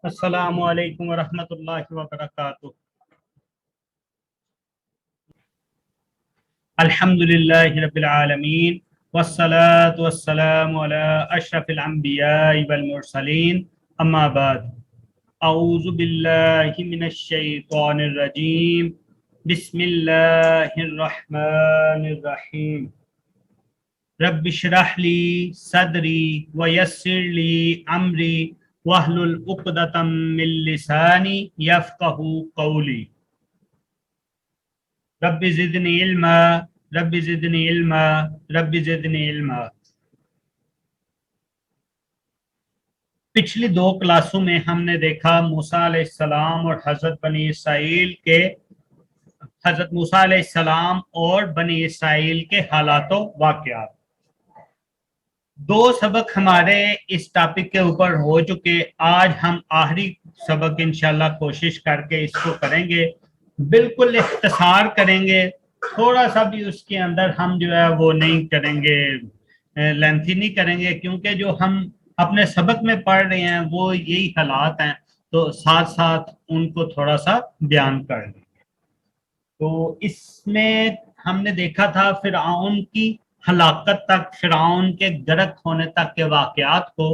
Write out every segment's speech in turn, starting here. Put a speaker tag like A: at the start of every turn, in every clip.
A: अस्सलामु अलैकुम वरहमतुल्लाहि वबरकातुह। अल्हम्दुलिल्लाहि रब्बिल आलमीन वस्सलातु वस्सलामु अला अशरफिल अंबियाइ वल मुरसलीन अम्मा बाद। औज़ु बिल्लाहि मिनश शैतानिर रजीम। बिस्मिल्लाहिर रहमानिर रहीम। रब्बिश्रह ली सदरी व यस्सिर ली अमरी वहलुल उक़दतम मिन लिसानी यफ़क़हू क़ौली। Rabbi ज़िदनी इल्मा, rabbi ज़िदनी इल्मा, rabbi ज़िदनी इल्मा। पिछली दो क्लासों में हमने देखा मूसा अलैहिस्सलाम और हज़रत मूसा अलैहिस्सलाम और बनी इसराइल के हालातों वाक़यात। दो सबक हमारे इस टॉपिक के ऊपर हो चुके। आज हम आखिरी सबक इंशाल्लाह कोशिश करके इसको करेंगे, बिल्कुल इख्तिसार करेंगे, थोड़ा सा भी उसके अंदर हम जो है वो नहीं करेंगे, लेंथी नहीं करेंगे, क्योंकि जो हम अपने सबक में पढ़ रहे हैं वो यही हालात हैं, तो साथ साथ उनको थोड़ा सा बयान कर लेंगे। तो इसमें हमने देखा था फिरऔन की हलाकत तक, फिरऔन के गर्क होने तक के वाकयात को।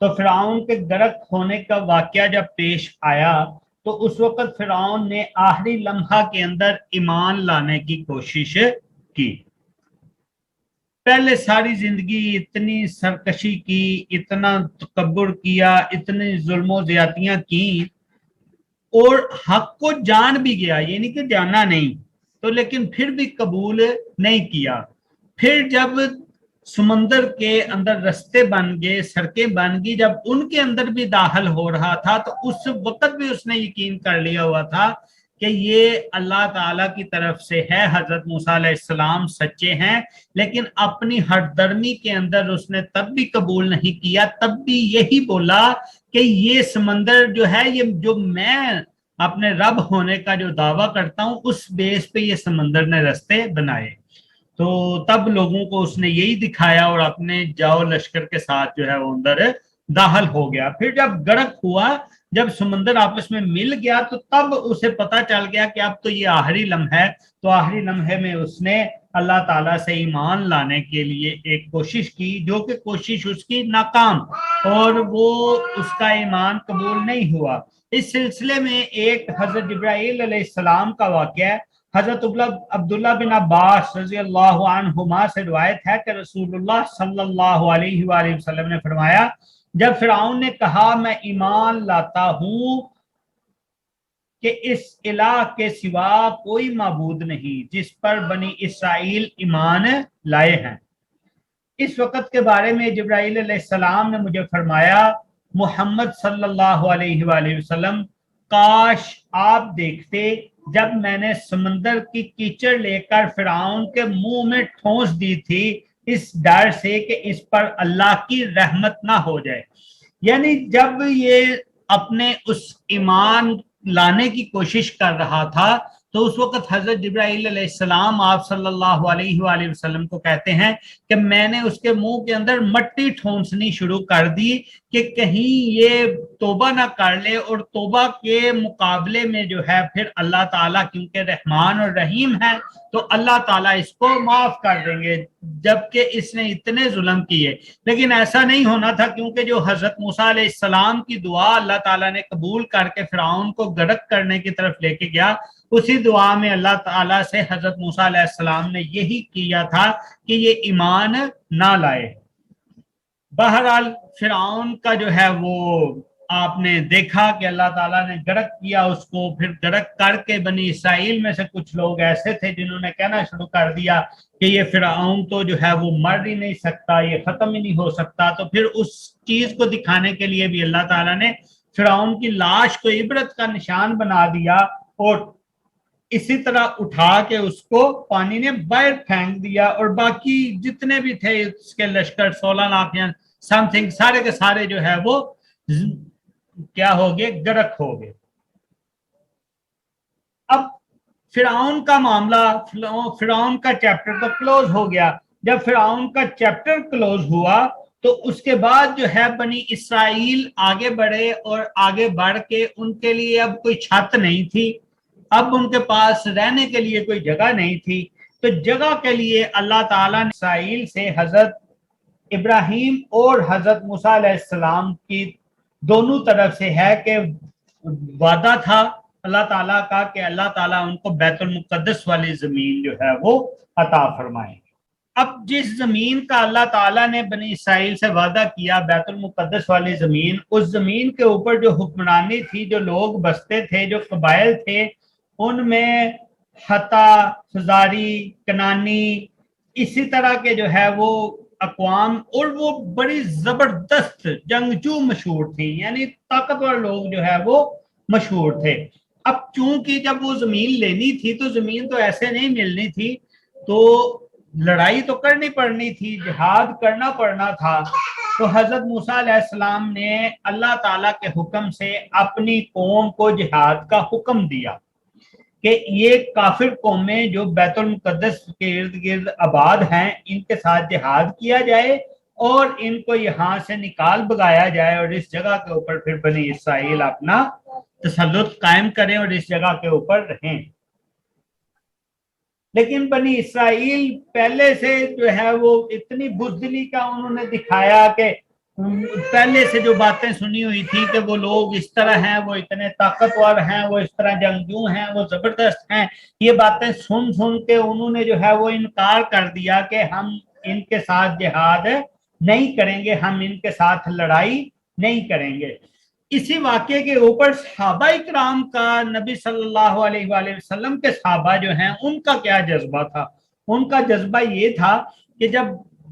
A: तो फिरऔन के गर्क होने का वाकया जब पेश आया तो उस वक्त फिरऔन ने आखिरी लम्हा के अंदर ईमान लाने की कोशिश की। पहले सारी जिंदगी इतनी सरकशी की, इतना तकब्बुर किया, इतनी जुल्म ज़्यादतियां की और हक को जान भी गया, ये नहीं कि जाना नहीं, तो लेकिन फिर भी कबूल नहीं किया। फिर जब समंदर के अंदर रास्ते बन गए, सड़कें बन गई, जब उनके अंदर भी दाखिल हो रहा था तो उस वक्त भी उसने यकीन कर लिया हुआ था कि ये अल्लाह ताला की तरफ से है, हजरत मूसा अलैहिस्सलाम सच्चे हैं। लेकिन अपनी हठधर्मी के अंदर उसने तब भी कबूल नहीं किया, तब भी यही बोला कि ये समंदर जो है, ये जो मैं अपने रब होने का जो दावा करता हूं उस बेस पे ये समंदर ने रास्ते बनाए। तो तब लोगों को उसने यही दिखाया और अपने जाओ लश्कर के साथ जो है वो अंदर दाखिल हो गया। फिर जब गर्क हुआ, जब समंदर आपस में मिल गया, तो तब उसे पता चल गया कि अब तो ये आखिरी लम्हा है। तो आखिरी लम्हे में उसने अल्लाह ताला से ईमान लाने के लिए एक कोशिश की, जो कि कोशिश उसकी नाकाम, और वो उसका ईमान कबूल नहीं हुआ। इस सिलसिले में एक हजरत जिब्राईल अलैहिस्सलाम का वाक़या, हजरत अब्दुल्ला बिन अब्बास रज़ी अल्लाहु अन्हुमा से रिवायत है कि रसूलुल्लाह सल्लल्लाहु अलैहि वसल्लम ने फरमाया, जब फिरऔन ने कहा मैं ईमान लाता हूं कि इस इलाह के सिवा कोई माबूद नहीं जिस पर बनी इसराइल ईमान लाए हैं, इस वक्त के बारे में जिब्राईल अलैहिस्सलाम ने मुझे फरमाया, मोहम्मद सल्लल्लाहु अलैहि वसल्लम, काश आप देखते जब मैंने समंदर की कीचड़ लेकर फिरऔन के मुंह में ठोंस दी थी, इस डर से कि इस पर अल्लाह की रहमत ना हो जाए। यानी जब ये अपने उस ईमान लाने की कोशिश कर रहा था तो उस वक्त हजरत जिब्राईल अलैहिस्सलाम आप सल्लल्लाहु अलैहि वसल्लम को कहते हैं कि मैंने उसके मुंह के अंदर मट्टी ठोंसनी शुरू कर दी कि कहीं ये तौबा ना कर ले, और तौबा के मुकाबले में जो है फिर अल्लाह ताला क्योंकि रहमान और रहीम है तो अल्लाह ताला इसको माफ कर देंगे, जबकि इसने इतने जुल्म किए। लेकिन ऐसा नहीं होना था, क्योंकि जो हजरत मूसा अलैहिस्सलाम की दुआ अल्लाह ताला ने कबूल करके फिरऔन को गर्क करने की तरफ लेके गया, उसी दुआ में अल्लाह ताला से हजरत मूसा अलैहिस्सलाम ने यही किया था कि ये ईमान ना लाए। बहरहाल फिरऔन का जो है वो आपने देखा कि अल्लाह ताला ने गर्क किया उसको। फिर गर्क करके बनी इसराइल में से कुछ लोग ऐसे थे जिन्होंने कहना शुरू कर दिया कि ये फिरऔन तो जो है वो मर ही नहीं सकता, ये खत्म ही नहीं हो सकता। तो फिर उस चीज को दिखाने के लिए भी अल्लाह ताला ने फिरऔन की लाश को इबरत का निशान बना दिया और इसी तरह उठा के उसको पानी ने बाहर फेंक दिया, और बाकी जितने भी थे उसके लश्कर 16 लाख या समथिंग सारे के सारे जो है वो क्या हो गए, गर्क हो गए। अब फिरऔन का मामला, फिरऔन का चैप्टर तो क्लोज हो गया। जब फिरऔन का चैप्टर क्लोज हुआ تو اس کے بعد جو ہے بنی اسرائیل آگے بڑھے اور آگے بڑھ کے ان کے لیے اب کوئی چھت نہیں تھی، اب ان کے پاس رہنے کے لیے کوئی جگہ نہیں تھی، تو جگہ کے لیے اللہ تعالیٰ نے اسرائیل سے حضرت ابراہیم اور حضرت موسیٰ علیہ السلام کی دونوں طرف سے ہے کہ وعدہ تھا اللہ تعالیٰ کا کہ اللہ تعالیٰ ان کو بیت المقدس والی زمین جو ہے وہ عطا فرمائیں۔ اب جس زمین کا اللہ تعالیٰ نے بنی اسرائیل سے وعدہ کیا، بیت المقدس والی زمین، اس زمین کے اوپر جو حکمرانی تھی، جو لوگ بستے تھے، جو قبائل تھے، ان میں حتا، فزاری، کنانی، اسی طرح کے جو ہے وہ اقوام، اور وہ بڑی زبردست جنگجو مشہور تھی، یعنی طاقتور لوگ جو ہے وہ مشہور تھے۔ اب چونکہ جب وہ زمین لینی تھی تو زمین تو ایسے نہیں ملنی تھی، تو لڑائی تو کرنی پڑنی تھی، جہاد کرنا پڑنا تھا۔ تو حضرت موسیٰ علیہ السلام نے اللہ تعالیٰ کے حکم سے اپنی قوم کو جہاد کا حکم دیا کہ یہ کافر قومیں جو بیت المقدس کے ارد گرد آباد ہیں، ان کے ساتھ جہاد کیا جائے اور ان کو یہاں سے نکال بگایا جائے، اور اس جگہ کے اوپر پھر بنی اسرائیل اپنا تسلط قائم کریں اور اس جگہ کے اوپر رہیں۔ لیکن بنی اسرائیل پہلے سے جو ہے وہ اتنی بزدلی کا انہوں نے دکھایا کہ پہلے سے جو باتیں سنی ہوئی تھی کہ وہ لوگ اس طرح ہیں، وہ اتنے طاقتور ہیں، وہ اس طرح جنگجو ہیں، وہ زبردست ہیں، یہ باتیں سن سن کے انہوں نے جو ہے وہ انکار کر دیا کہ ہم ان کے ساتھ جہاد نہیں کریں گے، ہم ان کے ساتھ لڑائی نہیں کریں گے۔ اسی واقعے کے اوپر صحابہ اکرام کا، نبی صلی اللہ علیہ وآلہ وسلم کے صحابہ جو ہیں ان کا کیا جذبہ تھا؟ ان کا جذبہ یہ تھا کہ جب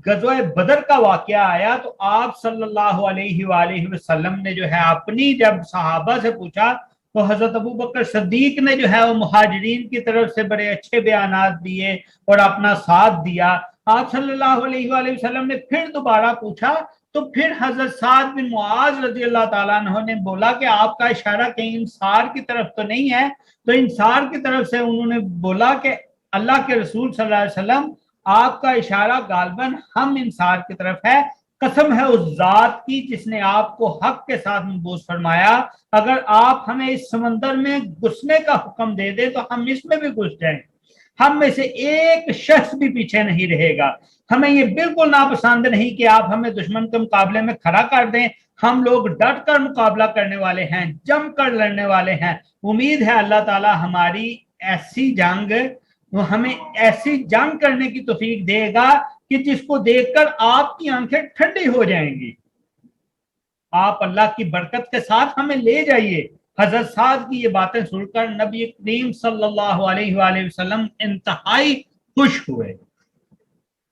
A: غزوہ بدر کا واقعہ آیا تو آپ صلی اللہ علیہ وآلہ وسلم نے جو ہے اپنی جب صحابہ سے پوچھا تو حضرت ابو بکر صدیق نے جو ہے وہ مہاجرین کی طرف سے بڑے اچھے بیانات دیے اور اپنا ساتھ دیا۔ آپ صلی اللہ علیہ وآلہ وسلم نے پھر دوبارہ پوچھا تو پھر حضرت سعد بن معاذ رضی اللہ تعالیٰ عنہ نے بولا کہ آپ کا اشارہ کہیں انصار کی طرف تو نہیں ہے؟ تو انصار کی طرف سے انہوں نے بولا کہ اللہ کے رسول صلی اللہ علیہ وسلم آپ کا اشارہ غالباً ہم انصار کی طرف ہے، قسم ہے اس ذات کی جس نے آپ کو حق کے ساتھ مبعوث فرمایا، اگر آپ ہمیں اس سمندر میں گھسنے کا حکم دے دے تو ہم اس میں بھی گھس جائیں، ہم میں سے ایک شخص بھی پیچھے نہیں رہے گا، ہمیں یہ بالکل ناپسند نہیں کہ آپ ہمیں دشمن کے مقابلے میں کھڑا کر دیں، ہم لوگ ڈٹ کر مقابلہ کرنے والے ہیں، جم کر لڑنے والے ہیں، امید ہے اللہ تعالی ہماری ایسی جنگ، ہمیں ایسی جنگ کرنے کی توفیق دے گا کہ جس کو دیکھ کر آپ کی آنکھیں ٹھنڈی ہو جائیں گی، آپ اللہ کی برکت کے ساتھ ہمیں لے جائیے۔ حضرت سعد کی یہ باتیں سن کر نبی کریم صلی اللہ علیہ وآلہ وسلم انتہائی خوش ہوئے۔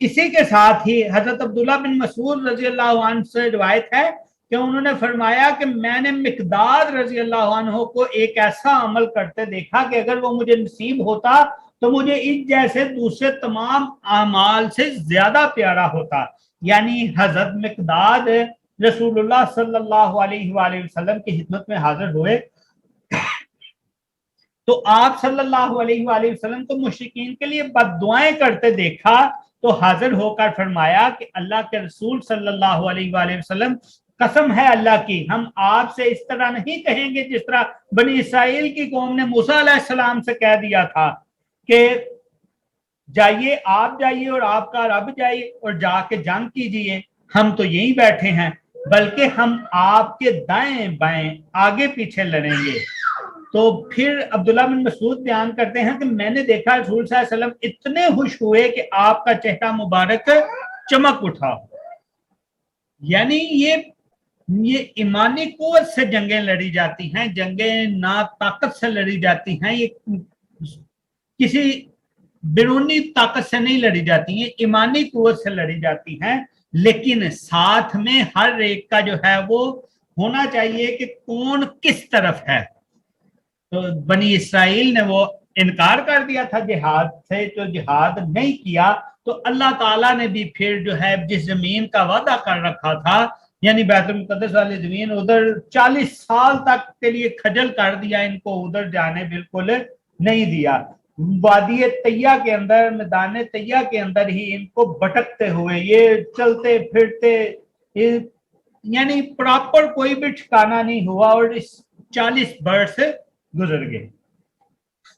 A: اسی کے ساتھ ہی حضرت عبداللہ بن مسعود رضی اللہ عنہ سے روایت ہے کہ انہوں نے فرمایا کہ میں نے مقداد رضی اللہ عنہ کو ایک ایسا عمل کرتے دیکھا کہ اگر وہ مجھے نصیب ہوتا تو مجھے اس جیسے دوسرے تمام اعمال سے زیادہ پیارا ہوتا، یعنی حضرت مقداد رسول اللہ صلی اللہ علیہ وآلہ وسلم کی خدمت میں حاضر ہوئے تو آپ صلی اللہ علیہ وآلہ وسلم کو مشرکین کے لیے بد دعائیں کرتے دیکھا تو حاضر ہو کر فرمایا کہ اللہ کے رسول صلی اللہ علیہ وآلہ وسلم قسم ہے اللہ کی، ہم آپ سے اس طرح نہیں کہیں گے جس طرح بنی اسرائیل کی قوم نے موسیٰ علیہ السلام سے کہہ دیا تھا کہ جائیے، آپ جائیے اور آپ کا رب جائیے اور جا کے جنگ کیجئے، ہم تو یہیں بیٹھے ہیں، بلکہ ہم آپ کے دائیں بائیں آگے پیچھے لڑیں گے۔ تو پھر عبداللہ بن مسعود بیان کرتے ہیں کہ میں نے دیکھا رسول صلی اللہ علیہ وسلم اتنے خوش ہوئے کہ آپ کا چہرہ مبارک چمک اٹھا، یعنی یہ ایمانی قوت سے جنگیں لڑی جاتی ہیں، جنگیں نا طاقت سے لڑی جاتی ہیں، یہ کسی بیرونی طاقت سے نہیں لڑی جاتی ہیں، ایمانی قوت سے لڑی جاتی ہیں، لیکن ساتھ میں ہر ایک کا جو ہے وہ ہونا چاہیے کہ کون کس طرف ہے۔ تو بنی اسرائیل نے وہ انکار کر دیا تھا جہاد سے، جو جہاد نہیں کیا، تو اللہ تعالیٰ نے بھی پھر جو ہے جس زمین کا وعدہ کر رکھا تھا، یعنی بیت المقدس والی زمین، ادھر 40 سال تک کے لیے کھجل کر دیا، ان کو ادھر جانے بالکل نہیں دیا، وادی طیہ کے اندر، میدان طیہ کے اندر ہی ان کو بھٹکتے ہوئے، یہ چلتے پھرتے यानी प्रॉपर कोई भी ठिकाना नहीं हुआ और इस 40 बरस गुजर गए।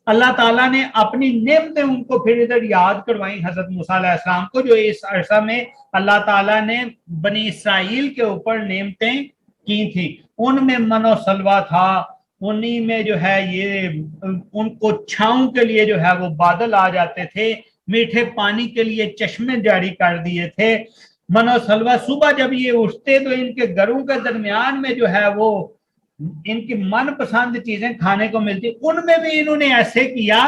A: अल्लाह ताला ने अपनी नेमतें उनको फिर इधर याद करवाई हजरत मूसा अलैहिस्सलाम को, जो इस अरसा में अल्लाह ताला ने बनी इसराइल के ऊपर नेमतें की थी। उनमें मनो सलवा था, उन्हीं में जो है ये उनको छाँव के लिए जो है वो बादल आ जाते थे, मीठे पानी के लिए चश्मे जारी कर दिए थे। मनो सलवा, सुबह जब ये उठते तो इनके घरों के दरमियान में जो है वो इनकी मनपसंद चीजें खाने को मिलती। उनमें भी इन्होंने ऐसे किया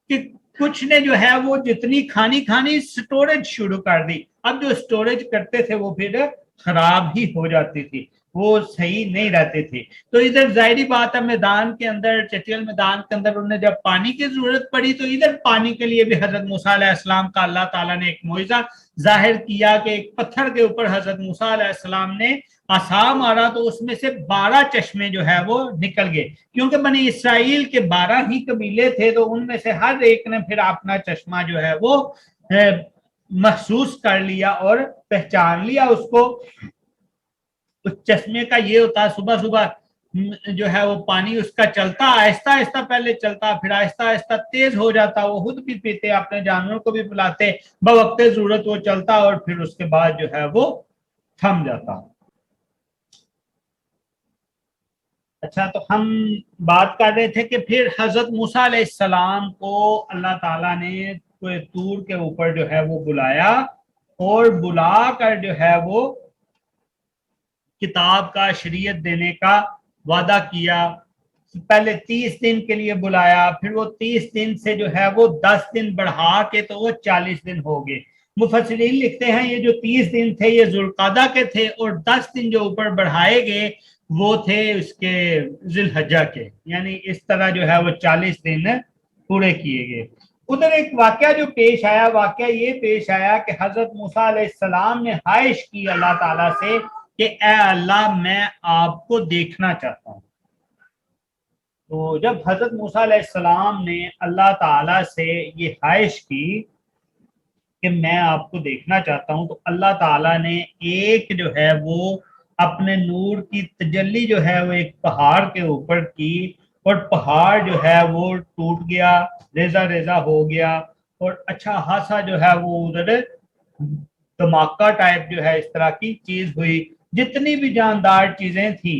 A: कि कुछ ने जो है वो जितनी खानी स्टोरेज शुरू कर दी। अब जो स्टोरेज करते थे वो फिर खराब ही हो जाती थी, वो सही नहीं रहते थे। तो इधर जाहिर बात है, मैदान के अंदर, चटियल मैदान के अंदर उन्हें जब पानी की जरूरत पड़ी तो इधर पानी के लिए भी हजरत मूसा अलैहिस्सलाम का अल्लाह ताला ने एक मौजज़ा जाहिर किया कि एक पत्थर के ऊपर हजरत मूसा अलैहिस्सलाम ने आसा मारा तो उसमें से 12 चश्मे जो है वो निकल गए। क्योंकि बनी इसराइल के 12 ही कबीले थे तो उनमें से हर एक ने फिर अपना चश्मा जो है वो महसूस कर लिया और पहचान लिया उसको। उस चश्मे का ये होता है, सुबह सुबह जो है वो पानी उसका चलता, आहिस्ता आहिस्ता पहले चलता, फिर आहिस्ता आहिस्ता तेज हो जाता, वो खुद भी पीते, अपने जानवरों को भी पिलाते, बवक्त जरूरत वो चलता और फिर उसके बाद जो है वो थम जाता। अच्छा, तो हम बात कर रहे थे कि फिर हजरत मूसा अलैहिस्सलाम को अल्लाह ताला ने तूर के ऊपर जो है वो बुलाया और बुला कर जो है वो किताब का, शरीयत देने का वादा किया। पहले 30 दिन के लिए बुलाया, फिर वो 30 दिन से जो है वो 10 दिन बढ़ा के तो वो 40 दिन हो गए। मुफस्सिरीन लिखते हैं ये जो 30 दिन थे ये जुल्कादा के थे और 10 दिन जो ऊपर बढ़ाए गए वो थे उसके जिलहज्जा के, यानी इस तरह जो है वो 40 दिन पूरे किए गए। उधर एक वाकया जो पेश आया, वाकया ये पेश आया कि हजरत मूसा अलैहिस्सलाम ने ख्वाहिश की अल्लाह ताला से कि ए अल्लाह मैं आपको देखना चाहता हूँ। तो जब हजरत मूसा अलैहिस्सलाम ने अल्लाह ताला से ये ख्वाहिश की कि मैं आपको देखना चाहता हूँ तो अल्लाह ताला ने एक जो है वो अपने नूर की तजल्ली जो है वो एक पहाड़ के ऊपर की और पहाड़ जो है वो टूट गया, रेजा रेजा हो गया और अच्छा खासा जो है वो उधर धमाका टाइप जो है इस तरह की चीज हुई। जितनी भी जानदार चीजें थी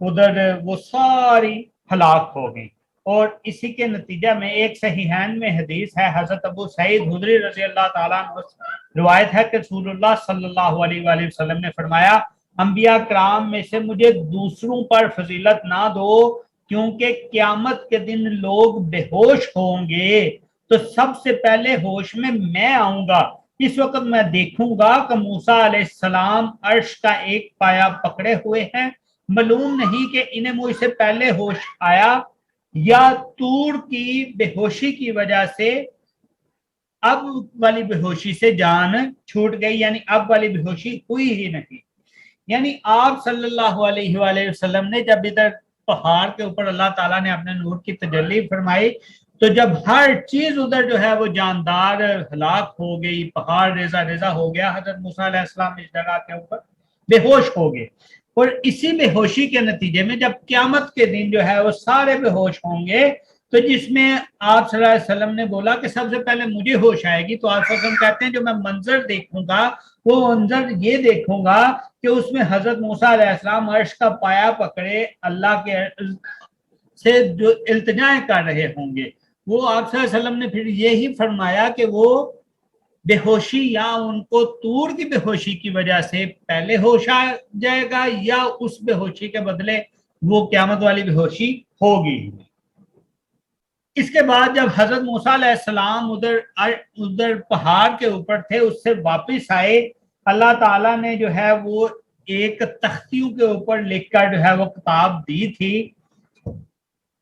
A: उधर वो सारी हलाक हो गई। और इसी के नतीजा में एक सहीहैन में हदीस है, हजरत अबू सईद खुदरी रज़ी अल्लाह ताला अन्हु रिवायत है कि रसूलुल्लाह सल्लल्लाहु अलैहि वसल्लम ने फरमाया, अंबिया कराम में से मुझे दूसरों पर फजीलत ना दो, क्योंकि क़यामत के दिन लोग बेहोश होंगे तो सबसे पहले होश में मैं आऊंगा। इस वक्त मैं देखूंगा कि मूसा अलैहिस्सलाम अर्श का एक पाया पकड़े हुए हैं, मालूम नहीं कि इन्हें मुझसे पहले होश आया या तूर की बेहोशी की वजह से अब वाली बेहोशी से जान छूट गई, यानी अब वाली बेहोशी हुई ही नहीं। यानी आप सल्लल्लाहु अलैहि वसल्लम ने जब इधर पहाड़ के ऊपर अल्लाह ताला ने अपने नूर की तजल्ली फरमाई तो जब हर चीज उधर जो है वो जानदार हलाक हो गई, पहाड़ रेजा रेजा हो गया, हजरत मूसा अलैहिस्सलाम इस जगह के ऊपर बेहोश हो गए। और इसी बेहोशी के नतीजे में जब क़यामत के दिन जो है वो सारे बेहोश होंगे तो जिसमें आप सल्लल्लाहु अलैहि वसल्लम ने बोला कि सबसे पहले मुझे होश आएगी, तो आप सल्लल्लाहु अलैहि वसल्लम कहते हैं जो मैं मंजर देखूंगा वो मंजर ये देखूंगा कि उसमें हजरत मूसा अलैहिस्सलाम अर्श का पाया पकड़े अल्लाह के से जो इल्तिजाएं कर रहे होंगे। वो आप सल्लल्लाहु अलैहि वसल्लम ने फिर यही फरमाया कि वो बेहोशी या उनको तूर की बेहोशी की वजह से पहले होश आ जाएगा या उस बेहोशी के बदले वो क़यामत वाली बेहोशी होगी। इसके बाद जब हजरत मूसा अलैहिस्सलाम उधर पहाड़ के ऊपर थे, उससे वापस आए, अल्लाह ताला ने जो है वो एक तख्तियों के ऊपर लिखकर जो है वो किताब दी थी।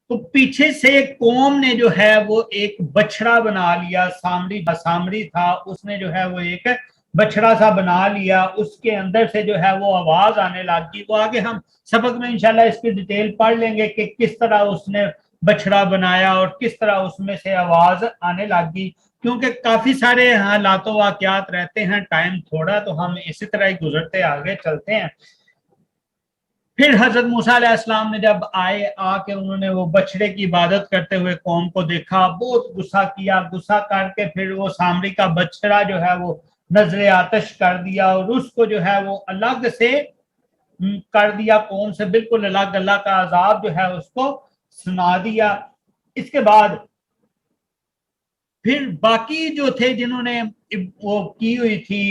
A: तो पीछे से एक कौम ने जो है वो एक बछड़ा बना लिया, सामरी था, उसने जो है वो एक बछड़ा सा बना लिया, उसके अंदर से जो है वो आवाज आने लगी। वो आगे हम सबक में इंशाल्लाह इसकी डिटेल पढ़ लेंगे कि किस तरह उसने بچڑا بنایا اور کس طرح اس میں سے آواز آنے لگی. کیونکہ کافی سارے حالات و واقعات رہتے ہیں، ٹائم تھوڑا، تو ہم اسی طرح ہی گزرتے آگے چلتے ہیں. پھر حضرت موسیٰ علیہ السلام نے جب آ کے انہوں نے وہ بچڑے کی عبادت کرتے ہوئے قوم کو دیکھا، بہت غصہ کیا. غصہ کر کے پھر وہ سامری کا بچڑا جو ہے وہ نظر آتش کر دیا اور اس کو جو ہے وہ الگ سے کر دیا، قوم سے بالکل الگ. اللہ کا عذاب جو ہے اس کو سنا دیا. اس کے بعد پھر باقی جو تھے جنہوں نے وہ کی ہوئی تھی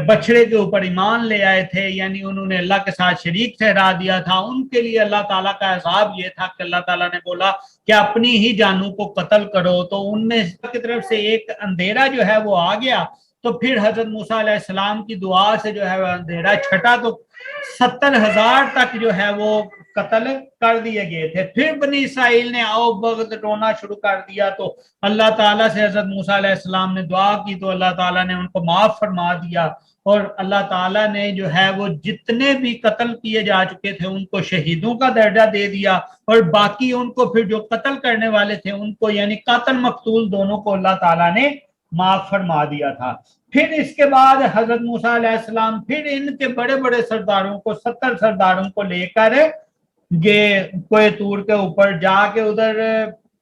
A: بچڑے کے اوپر ایمان لے آئے تھے، یعنی انہوں نے اللہ کے ساتھ شریک ٹھہرا دیا تھا، ان کے لیے اللہ تعالیٰ کا عذاب یہ تھا کہ اللہ تعالیٰ نے بولا کہ اپنی ہی جانوں کو قتل کرو. تو ان میں کی طرف سے ایک اندھیرا جو ہے وہ آ گیا. تو پھر حضرت موسیٰ علیہ السلام کی دعا سے جو ہے وہ اندھیرا چھٹا، تو 70,000 تک جو ہے وہ قتل کر دیے گئے تھے. پھر بنی اسرائیل نے آؤ بغض رونا شروع کر دیا، تو اللہ تعالیٰ سے حضرت موسیٰ علیہ السلام نے دعا کی تو اللہ تعالیٰ نے ان کو معاف فرما دیا. اور اللہ تعالیٰ نے جو ہے وہ جتنے بھی قتل کیے جا چکے تھے ان کو شہیدوں کا درجہ دے دیا، اور باقی ان کو پھر جو قتل کرنے والے تھے ان کو، یعنی قاتل مقتول دونوں کو اللہ تعالیٰ نے معاف فرما دیا تھا. پھر اس کے بعد حضرت موسیٰ علیہ السلام پھر ان کے بڑے بڑے سرداروں کو، 70 سرداروں کو لے کر گئے کوہ طور کے اوپر. جا کے ادھر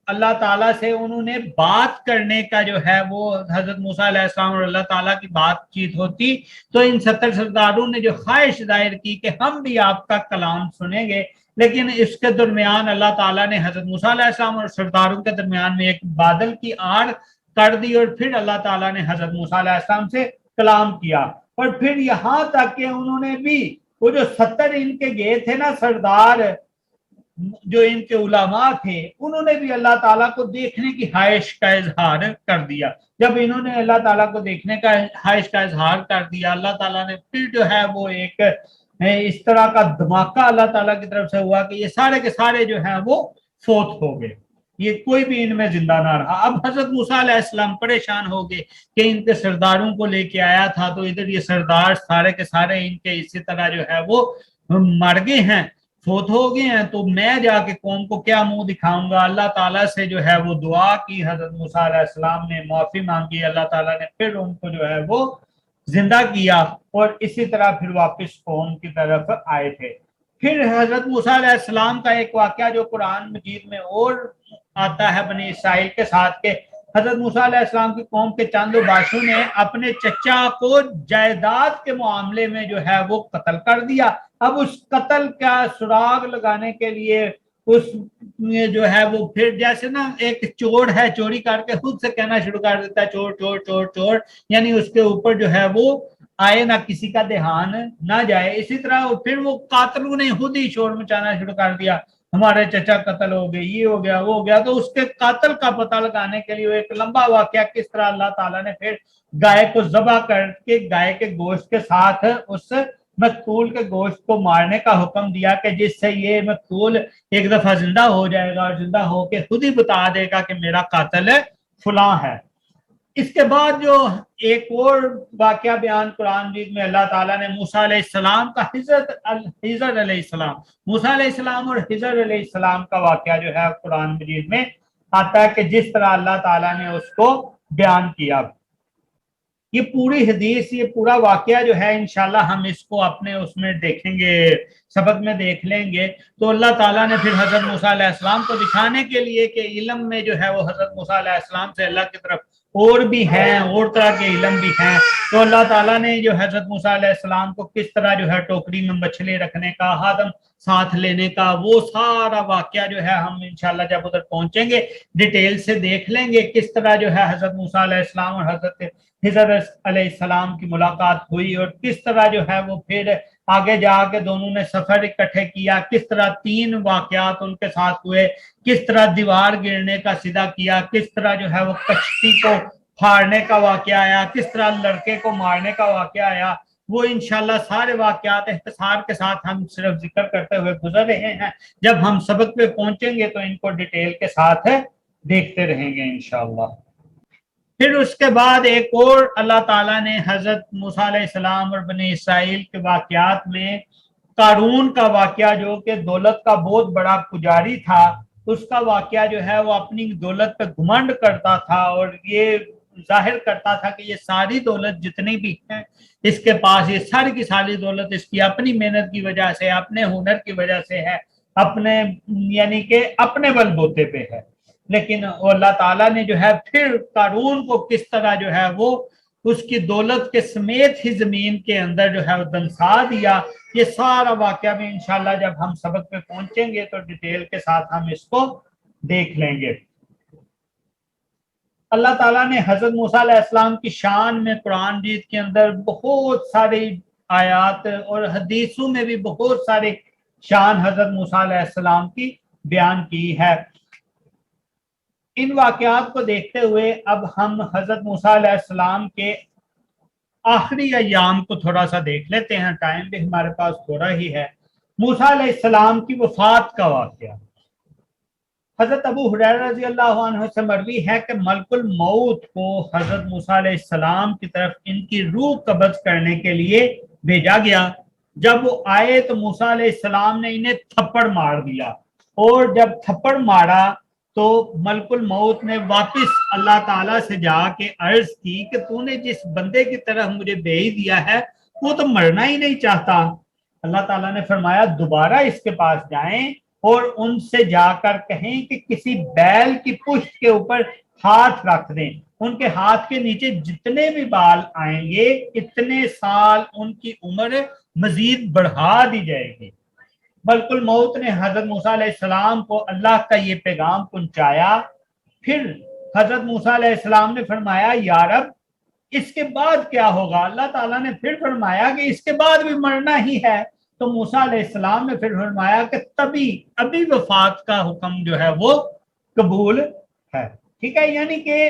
A: اللہ تعالیٰ سے انہوں نے بات کرنے کا جو ہے وہ، حضرت موسیٰ علیہ السلام اور اللہ تعالیٰ کی بات چیت ہوتی، تو ان 70 سرداروں نے جو خواہش ظاہر کی کہ ہم بھی آپ کا کلام سنیں گے. لیکن اس کے درمیان اللہ تعالیٰ نے حضرت موسیٰ علیہ السلام اور سرداروں کے درمیان میں ایک بادل کی آڑ کر دی، اور پھر اللہ تعالیٰ نے حضرت موسیٰ علیہ السلام سے کلام کیا. اور پھر یہاں تک کہ انہوں نے بھی وہ جو 70 ان کے گئے تھے نا سردار، جو ان کے علماء تھے، انہوں نے بھی اللہ تعالیٰ کو دیکھنے کی خواہش کا اظہار کر دیا. جب انہوں نے اللہ تعالیٰ کو دیکھنے کا خواہش کا اظہار کر دیا، اللہ تعالیٰ نے پھر جو ہے وہ ایک اس طرح کا دھماکہ اللہ تعالیٰ کی طرف سے ہوا کہ یہ سارے کے سارے جو ہیں وہ فوت ہو گئے، یہ کوئی بھی ان میں زندہ نہ رہا. اب حضرت موسیٰ علیہ السلام پریشان ہو گئے کہ ان کے سرداروں کو لے کے آیا تھا، تو ادھر یہ سردار سارے کے سارے ان کے اسی طرح جو ہے وہ مر گئے ہیں، فوت ہو گئے ہیں، تو میں جا کے قوم کو کیا منہ دکھاؤں گا. اللہ تعالیٰ سے جو ہے وہ دعا کی، حضرت موسیٰ علیہ السلام نے معافی مانگی، اللہ تعالیٰ نے پھر ان کو جو ہے وہ زندہ کیا، اور اسی طرح پھر واپس قوم کی طرف آئے تھے. پھر حضرت موسیٰ علیہ السلام کا ایک واقعہ جو قرآن مجید میں اور آتا ہے بنی اسرائیل کے ساتھ، کہ حضرت موسیٰ علیہ السلام کی قوم کے چند باشوں نے اپنے چچا کو جائیداد کے معاملے میں جو ہے وہ قتل کر دیا. اب اس قتل کا سراغ لگانے کے لیے اس میں جو ہے وہ پھر جیسے نا ایک چور ہے چوری کر کے خود سے کہنا شروع کر دیتا ہے چور چور چور چور، یعنی اس کے اوپر جو ہے وہ آئے نہ کسی کا دھیان نہ جائے. اسی طرح پھر وہ قاتلوں نے خود ہی شور مچانا شروع کر دیا، ہمارے چچا قتل ہو گئے، یہ ہو گیا وہ ہو گیا. تو اس کے قاتل کا پتہ لگانے کے لیے ایک لمبا واقعہ، کس طرح اللہ تعالیٰ نے پھر گائے کو ذبح کر کے گائے کے گوشت کے ساتھ اس مقتول کے گوشت کو مارنے کا حکم دیا، کہ جس سے یہ مقتول ایک دفعہ زندہ ہو جائے گا اور زندہ ہو کے خود ہی بتا دے گا کہ میرا قاتل فلاں ہے. اس کے بعد جو ایک اور واقعہ بیان قرآن مجید میں اللہ تعالیٰ نے موسیٰ علیہ السلام کا خضر علیہ السلام، موسیٰ علیہ السلام اور خضر علیہ السلام کا واقعہ جو ہے قرآن مجید میں آتا ہے، کہ جس طرح اللہ تعالیٰ نے اس کو بیان کیا. یہ پوری حدیث، یہ پورا واقعہ جو ہے انشاءاللہ ہم اس کو اپنے اس میں دیکھیں گے، سبق میں دیکھ لیں گے. تو اللہ تعالیٰ نے پھر حضرت موسیٰ علیہ السلام کو دکھانے کے لیے کہ علم میں جو ہے وہ حضرت موسیٰ علیہ السلام سے اللہ کی طرف اور بھی ہیں، اور طرح کے علم بھی ہیں، تو اللہ تعالیٰ نے جو حضرت موسیٰ علیہ السلام کو کس طرح جو ہے ٹوکری میں مچھلی رکھنے کا، ہادم ساتھ لینے کا، وہ سارا واقعہ جو ہے ہم انشاءاللہ جب ادھر پہنچیں گے ڈیٹیل سے دیکھ لیں گے، کس طرح جو ہے حضرت موسیٰ علیہ السلام اور حضرت خضر علیہ السلام کی ملاقات ہوئی، اور کس طرح جو ہے وہ پھر آگے جا کے دونوں نے سفر اکٹھے کیا، کس طرح 3 واقعات ان کے ساتھ ہوئے، کس طرح دیوار گرنے کا سیدھا کیا، کس طرح جو ہے وہ کشتی کو پھاڑنے کا واقعہ آیا، کس طرح لڑکے کو مارنے کا واقعہ آیا. وہ انشاءاللہ سارے واقعات اختصار کے ساتھ ہم صرف ذکر کرتے ہوئے گزر رہے ہیں، جب ہم سبق پہ پہنچیں گے تو ان کو ڈیٹیل کے ساتھ دیکھتے رہیں گے انشاءاللہ. پھر اس کے بعد ایک اور اللہ تعالیٰ نے حضرت موسیٰ علیہ السلام اور بنی اسرائیل کے واقعات میں قارون کا واقعہ، جو کہ دولت کا بہت بڑا پجاری تھا، उसका वाकया जो है वो अपनी दौलत पे घुमंड करता था और ये जाहिर करता था कि ये सारी दौलत जितनी भी है इसके पास, ये सारी की सारी दौलत इसकी अपनी मेहनत की वजह से, अपने हुनर की वजह से है, अपने यानी कि अपने बलबूते पे है। लेकिन अल्लाह ताला ने जो है फिर कारून को किस तरह जो है वो उसकी दौलत के समेत ही जमीन के अंदर जो है वो दंसा दिया। ये सारा वाकया में इंशाल्लाह जब हम सबक पे पहुंचेंगे तो डिटेल के साथ हम इसको देख लेंगे। अल्लाह ताला ने हजरत मूसा अलैहिस्सलाम की शान में कुरान मजीद के अंदर बहुत सारी आयात और हदीसों में भी बहुत सारे शान हजरत मूसा अलैहिस्सलाम की बयान की है। इन वाकयात को देखते हुए अब हम हजरत मूसा अलैहिस्सलाम के आखिरी अय्याम को थोड़ा सा देख लेते हैं, टाइम भी हमारे पास थोड़ा ही है। मूसा अलैहिस्सलाम की वफात का वाकया। हजरत अबू हुरैरा रज़ी अल्लाह अन्हु से मरवी है कि मलकुल मौत को हजरत मूसा अलैहिस्सलाम की तरफ इनकी रूह कब्ज करने के लिए भेजा गया। जब वो आए तो मूसा अलैहिस्सलाम ने इन्हें थप्पड़ मार दिया, और जब थप्पड़ मारा तो मलकुल मौत ने वापस अल्लाह ताला से जाके अर्ज की कि तूने जिस बंदे की तरफ मुझे भेज दिया है वो तो मरना ही नहीं चाहता। अल्लाह ताला ने फरमाया दोबारा इसके पास जाएं और उनसे जाकर कहें कि किसी बैल की पुश्त के ऊपर हाथ रख दें, उनके हाथ के नीचे जितने भी बाल आएंगे इतने साल उनकी उम्र मजीद बढ़ा दी जाएगी। मलकुल मौत ने हजरत मूसा अलैहिस्सलाम को अल्लाह का ये पैगाम पहुंचाया। फिर हजरत मूसा अलैहिस्सलाम ने फरमाया या रब इसके बाद क्या होगा। अल्लाह ताला ने फिर फरमाया कि इसके बाद भी मरना ही है। तो मूसा अलैहिस्सलाम ने फिर फरमाया कि तभी अभी वफात का हुक्म जो है वो कबूल है। ठीक है, यानी कि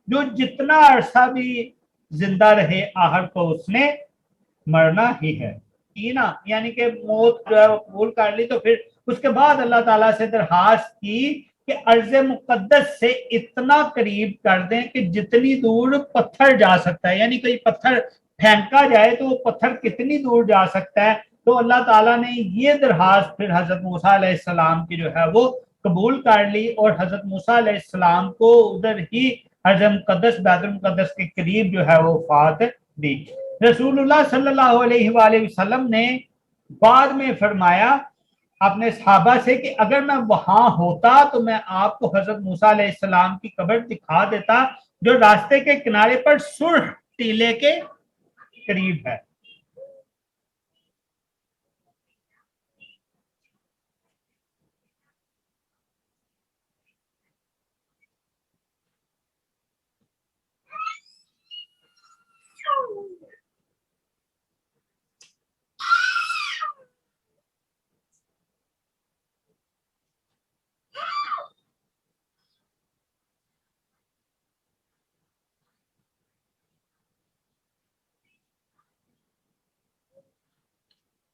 A: जो जितना अरसा भी जिंदा रहे आहर को उसने मरना ही है ना, यानी कि मौत जो है वो कबूल कर ली। तो फिर उसके बाद अल्लाह ताला से दरखास्त की कि अर्ज़ मुक़द्दस से इतना करीब कर दें कि जितनी दूर पत्थर जा सकता है, यानी कोई पत्थर फेंका जाए तो वो पत्थर कितनी दूर जा सकता है। तो अल्लाह ताला ने ये दरखास्त फिर हजरत मूसा अलैहिस्सलाम की जो है वो कबूल कर ली और हजरत मूसा अलैहिस्सलाम को उधर ही अर्ज़ मुक़द्दस बैतुल मुक़द्दस के करीब जो है वो वफ़ात दी। रसूलुल्लाह सल्लल्लाहु अलैहि वसल्लम ने बाद में फरमाया अपने सहाबा से कि अगर मैं वहां होता तो मैं आपको हजरत मूसा अलैहिस्सलाम की कब्र दिखा देता जो रास्ते के किनारे पर सुर्ख टीले के करीब है।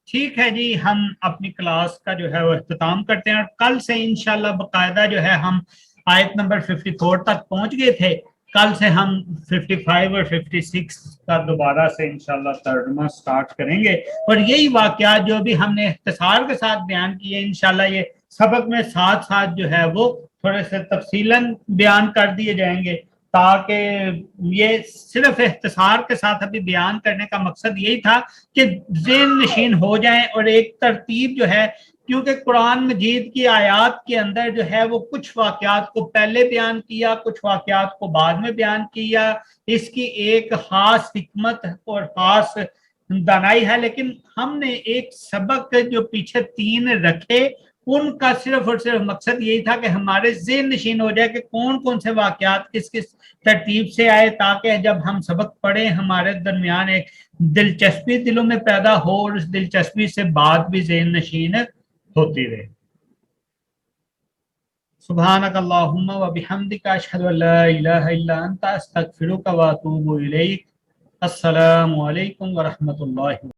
A: ठीक है जी, हम अपनी क्लास का जो है वो अख्ताम करते हैं और कल से इंशाल्लाह बाकायदा जो है हम आयत नंबर 54 तक पहुंच गए थे। कल से हम 55 और 56 का दोबारा से इंशाल्लाह तर्जुमा स्टार्ट करेंगे और यही वाकयात जो भी हमने इख्तिसार के साथ बयान किए इंशाल्लाह ये सबक में साथ साथ जो है वो थोड़े से तफसीलन बयान कर दिए जाएंगे, ताकि ये सिर्फ इख्तिसार के साथ अभी बयान करने का मकसद यही था कि ज़हन नशीन हो जाए और एक तरतीब जो है, क्योंकि कुरान मजीद की आयात के अंदर जो है वो कुछ वाकयात को पहले बयान किया, कुछ वाकयात को बाद में बयान किया। इसकी एक खास हिकमत और खास दानाई है, लेकिन हमने एक सबक जो पीछे 3 रखे उनका सिर्फ और सिर्फ मकसद यही था कि हमारे ज़हन नशीन हो जाए कि कौन कौन से वाकयात किस किस तरतीब से आए, ताकि जब हम सबक पढ़े हमारे दरमियान एक दिलचस्पी दिलों में पैदा हो और उस दिलचस्पी से बात भी ज़हन नशीन होती रहे। सुब्हानक अल्लाहुम्मा व बिहम्दिका अशहदु अल्ला इलाहा इल्ला अंता अस्तगफिरुका व अतूबु इलैक। अस्सलामु अलैकुम व रहमतुल्लाहि।